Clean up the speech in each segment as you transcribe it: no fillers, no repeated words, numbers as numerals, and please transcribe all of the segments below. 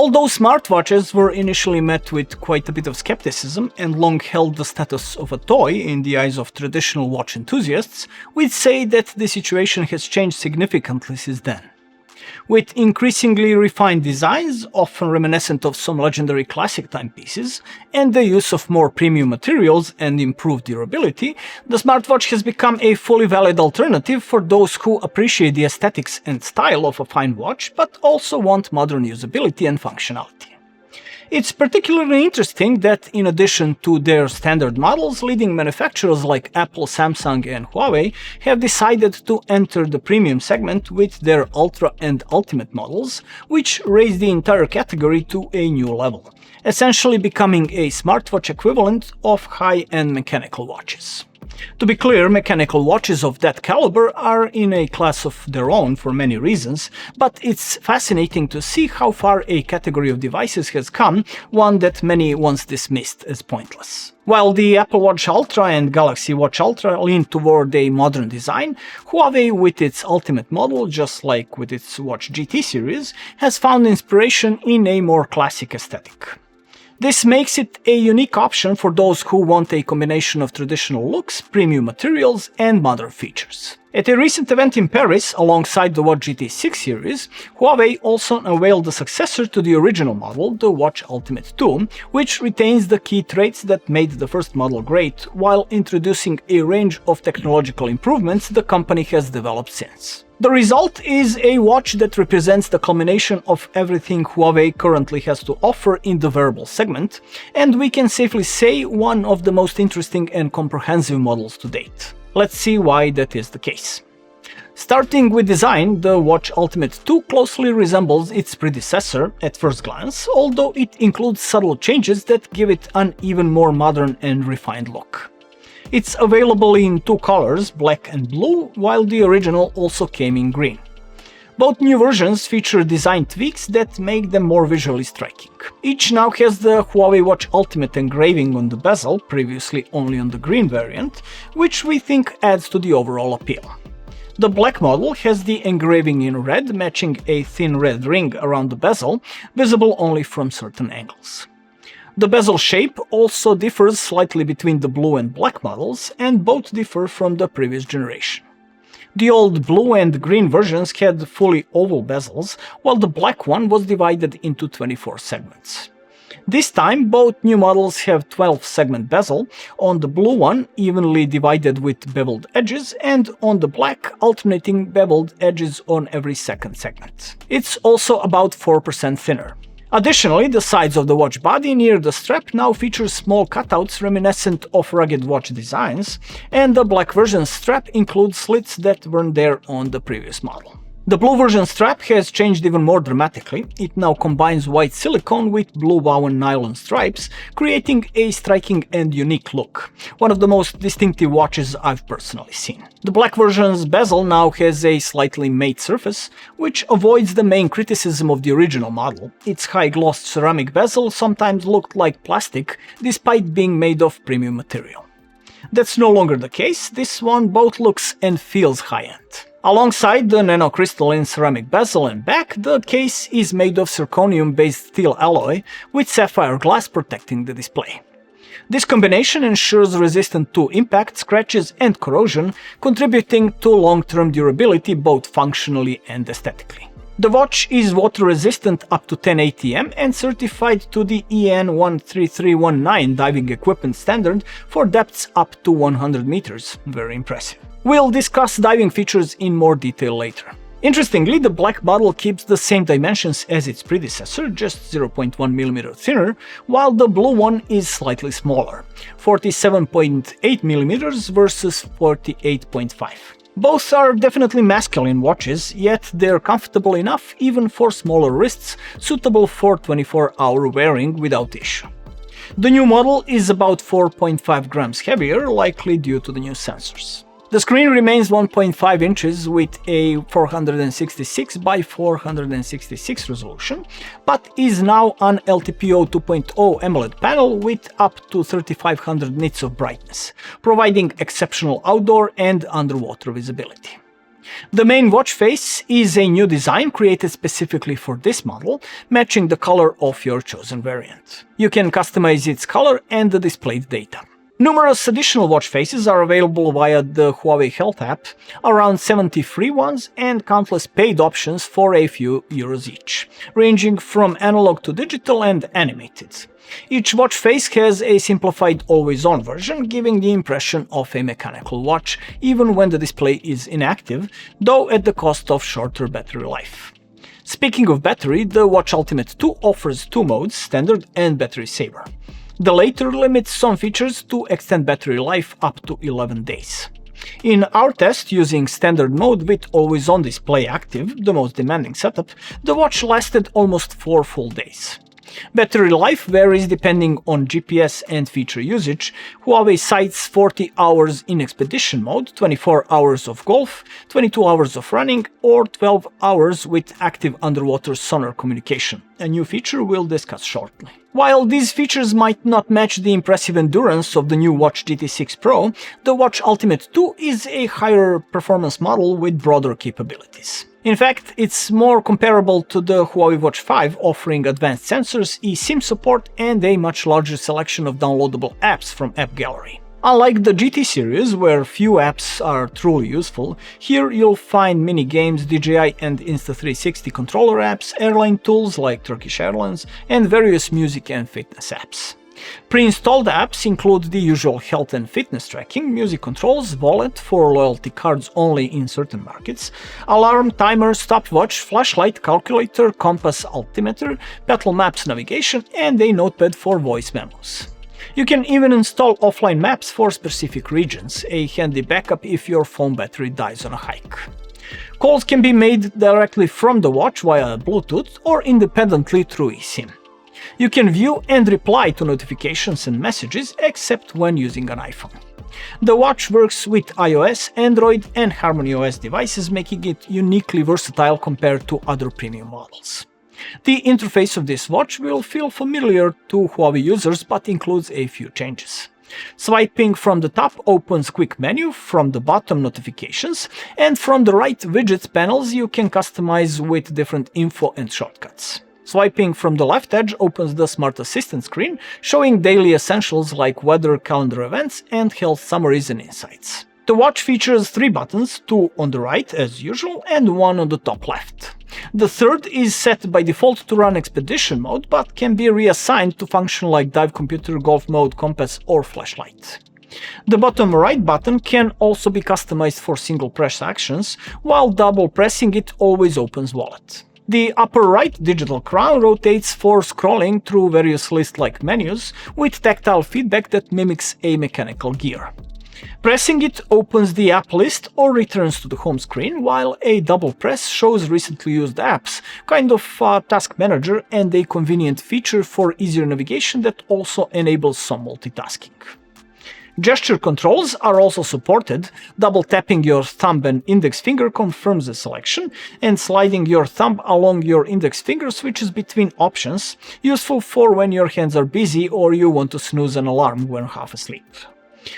Although smartwatches were initially met with quite a bit of skepticism and long held the status of a toy in the eyes of traditional watch enthusiasts, we'd say that the situation has changed significantly since then. With increasingly refined designs, often reminiscent of some legendary classic timepieces, and the use of more premium materials and improved durability, the smartwatch has become a fully valid alternative for those who appreciate the aesthetics and style of a fine watch, but also want modern usability and functionality. It's particularly interesting that in addition to their standard models, leading manufacturers like Apple, Samsung and Huawei have decided to enter the premium segment with their Ultra and Ultimate models, which raise the entire category to a new level, essentially becoming a smartwatch equivalent of high-end mechanical watches. To be clear, mechanical watches of that caliber are in a class of their own for many reasons, but it's fascinating to see how far a category of devices has come, one that many once dismissed as pointless. While the Apple Watch Ultra and Galaxy Watch Ultra lean toward a modern design, Huawei with its Ultimate model, just like with its Watch GT series, has found inspiration in a more classic aesthetic. This makes it a unique option for those who want a combination of traditional looks, premium materials, and modern features. At a recent event in Paris, alongside the Watch GT 6 series, Huawei also unveiled the successor to the original model, the Watch Ultimate 2, which retains the key traits that made the first model great, while introducing a range of technological improvements the company has developed since. The result is a watch that represents the culmination of everything Huawei currently has to offer in the wearable segment, and we can safely say one of the most interesting and comprehensive models to date. Let's see why that is the case. Starting with design, the Watch Ultimate 2 closely resembles its predecessor at first glance, although it includes subtle changes that give it an even more modern and refined look. It's available in two colors, black and blue, while the original also came in green. Both new versions feature design tweaks that make them more visually striking. Each now has the Huawei Watch Ultimate engraving on the bezel, previously only on the green variant, which we think adds to the overall appeal. The black model has the engraving in red, matching a thin red ring around the bezel, visible only from certain angles. The bezel shape also differs slightly between the blue and black models, and both differ from the previous generation. The old blue and green versions had fully oval bezels, while the black one was divided into 24 segments. This time, both new models have 12-segment bezel, on the blue one evenly divided with beveled edges, and on the black alternating beveled edges on every second segment. It's also about 4% thinner. Additionally, the sides of the watch body near the strap now feature small cutouts reminiscent of rugged watch designs, and the black version strap includes slits that weren't there on the previous model. The blue version strap has changed even more dramatically. It now combines white silicone with blue woven nylon stripes, creating a striking and unique look, one of the most distinctive watches I've personally seen. The black version's bezel now has a slightly matte surface, which avoids the main criticism of the original model. Its high-gloss ceramic bezel sometimes looked like plastic, despite being made of premium material. That's no longer the case. This one both looks and feels high-end. Alongside the nanocrystalline ceramic bezel and back, the case is made of zirconium-based steel alloy with sapphire glass protecting the display. This combination ensures resistance to impact, scratches and corrosion, contributing to long-term durability both functionally and aesthetically. The watch is water-resistant up to 10 ATM and certified to the EN 13319 diving equipment standard for depths up to 100 meters. Very impressive. We'll discuss diving features in more detail later. Interestingly, the black model keeps the same dimensions as its predecessor, just 0.1 mm thinner, while the blue one is slightly smaller, 47.8 mm versus 48.5. Both are definitely masculine watches, yet they're comfortable enough even for smaller wrists, suitable for 24-hour wearing without issue. The new model is about 4.5 grams heavier, likely due to the new sensors. The screen remains 1.5 inches with a 466 by 466 resolution, but is now an LTPO 2.0 AMOLED panel with up to 3500 nits of brightness, providing exceptional outdoor and underwater visibility. The main watch face is a new design created specifically for this model, matching the color of your chosen variant. You can customize its color and the displayed data. Numerous additional watch faces are available via the Huawei Health app, around 70 free ones and countless paid options for a few euros each, ranging from analog to digital and animated. Each watch face has a simplified always-on version, giving the impression of a mechanical watch even when the display is inactive, though at the cost of shorter battery life. Speaking of battery, the Watch Ultimate 2 offers two modes, standard and battery saver. The latter limits some features to extend battery life up to 11 days. In our test using standard mode with always-on display active, the most demanding setup, the watch lasted almost 4 full days. Battery life varies depending on GPS and feature usage. Huawei cites 40 hours in expedition mode, 24 hours of golf, 22 hours of running, or 12 hours with active underwater sonar communication, a new feature we'll discuss shortly. While these features might not match the impressive endurance of the new Watch GT6 Pro, the Watch Ultimate 2 is a higher performance model with broader capabilities. In fact, it's more comparable to the Huawei Watch 5, offering advanced sensors, eSIM support, and a much larger selection of downloadable apps from App Gallery. Unlike the GT series, where few apps are truly useful, here you'll find mini-games, DJI and Insta360 controller apps, airline tools like Turkish Airlines, and various music and fitness apps. Pre-installed apps include the usual health and fitness tracking, music controls, wallet for loyalty cards only in certain markets, alarm, timer, stopwatch, flashlight, calculator, compass, altimeter, battle maps navigation, and a notepad for voice memos. You can even install offline maps for specific regions, a handy backup if your phone battery dies on a hike. Calls can be made directly from the watch via Bluetooth or independently through eSIM. You can view and reply to notifications and messages except when using an iPhone. The watch works with iOS, Android and HarmonyOS devices, making it uniquely versatile compared to other premium models. The interface of this watch will feel familiar to Huawei users but includes a few changes. Swiping from the top opens quick menu, from the bottom notifications, and from the right widgets panels you can customize with different info and shortcuts. Swiping from the left edge opens the Smart Assistant screen, showing daily essentials like weather, calendar events, and health summaries and insights. The watch features 3 buttons, 2 on the right as usual and 1 on the top left. The third is set by default to run expedition mode, but can be reassigned to function like dive computer, golf mode, compass or flashlight. The bottom right button can also be customized for single press actions, while double pressing it always opens wallet. The upper right digital crown rotates for scrolling through various list-like menus with tactile feedback that mimics a mechanical gear. Pressing it opens the app list or returns to the home screen, while a double press shows recently used apps, kind of a task manager and a convenient feature for easier navigation that also enables some multitasking. Gesture controls are also supported. Double tapping your thumb and index finger confirms the selection, and sliding your thumb along your index finger switches between options, useful for when your hands are busy or you want to snooze an alarm when half asleep.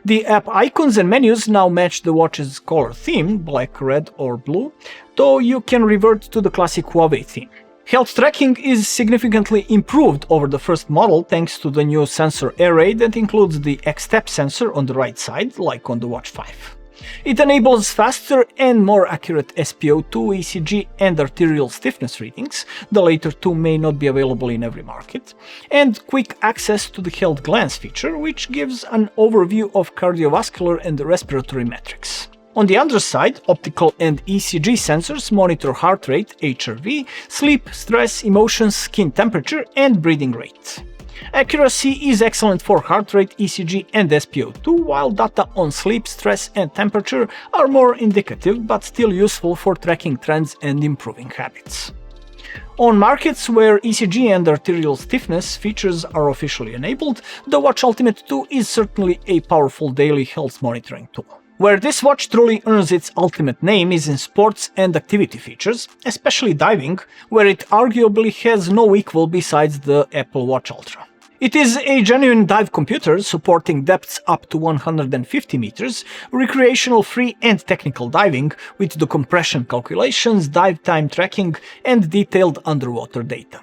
The app icons and menus now match the watch's color theme, black, red or blue, though you can revert to the classic Huawei theme. Health tracking is significantly improved over the first model thanks to the new sensor array that includes the X-Step sensor on the right side, like on the Watch 5. It enables faster and more accurate SpO2, ECG and arterial stiffness readings, the latter two may not be available in every market, and quick access to the Health Glance feature, which gives an overview of cardiovascular and respiratory metrics. On the other side, optical and ECG sensors monitor heart rate, HRV, sleep, stress, emotions, skin temperature, and breathing rate. Accuracy is excellent for heart rate, ECG, and SpO2, while data on sleep, stress, and temperature are more indicative but still useful for tracking trends and improving habits. On markets where ECG and arterial stiffness features are officially enabled, the Watch Ultimate 2 is certainly a powerful daily health monitoring tool. Where this watch truly earns its ultimate name is in sports and activity features, especially diving, where it arguably has no equal besides the Apple Watch Ultra. It is a genuine dive computer supporting depths up to 150 meters, recreational free and technical diving with decompression calculations, dive time tracking, and detailed underwater data.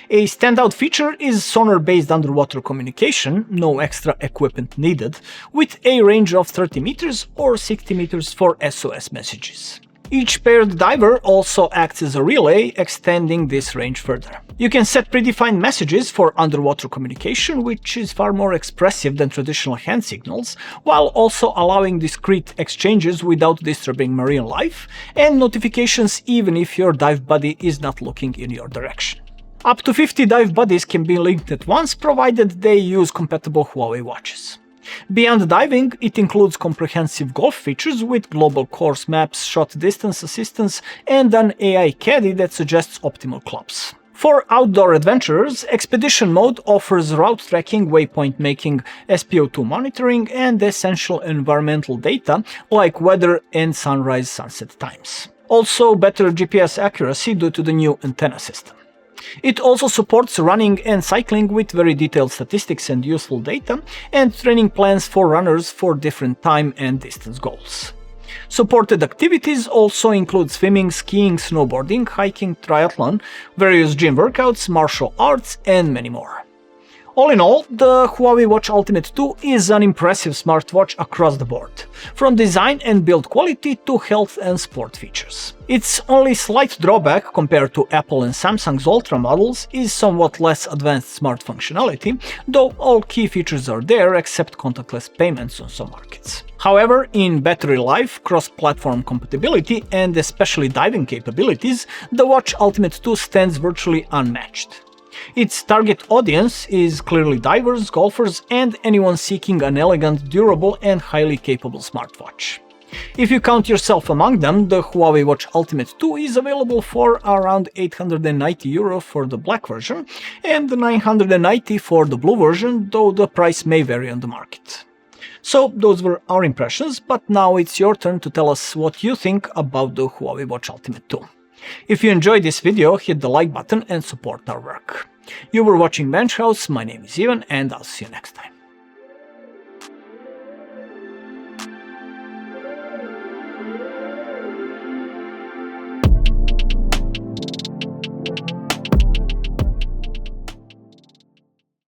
A standout feature is sonar-based underwater communication, no extra equipment needed, with a range of 30 meters or 60 meters for SOS messages. Each paired diver also acts as a relay, extending this range further. You can set predefined messages for underwater communication, which is far more expressive than traditional hand signals, while also allowing discrete exchanges without disturbing marine life, and notifications even if your dive buddy is not looking in your direction. Up to 50 dive buddies can be linked at once, provided they use compatible Huawei watches. Beyond diving, it includes comprehensive golf features with global course maps, shot distance assistance, and an AI caddy that suggests optimal clubs. For outdoor adventurers, Expedition Mode offers route tracking, waypoint making, SpO2 monitoring, and essential environmental data like weather and sunrise-sunset times. Also, better GPS accuracy due to the new antenna system. It also supports running and cycling with very detailed statistics and useful data, and training plans for runners for different time and distance goals. Supported activities also include swimming, skiing, snowboarding, hiking, triathlon, various gym workouts, martial arts, and many more. All in all, the Huawei Watch Ultimate 2 is an impressive smartwatch across the board, from design and build quality to health and sport features. Its only slight drawback compared to Apple and Samsung's Ultra models is somewhat less advanced smart functionality, though all key features are there except contactless payments on some markets. However, in battery life, cross-platform compatibility, and especially diving capabilities, the Watch Ultimate 2 stands virtually unmatched. Its target audience is clearly divers, golfers, and anyone seeking an elegant, durable, and highly capable smartwatch. If you count yourself among them, the Huawei Watch Ultimate 2 is available for around €890 for the black version and €990 for the blue version, though the price may vary on the market. So those were our impressions, but now it's your turn to tell us what you think about the Huawei Watch Ultimate 2. If you enjoyed this video, hit the like button and support our work. You were watching Bench House, my name is Ivan, and I'll see you next time.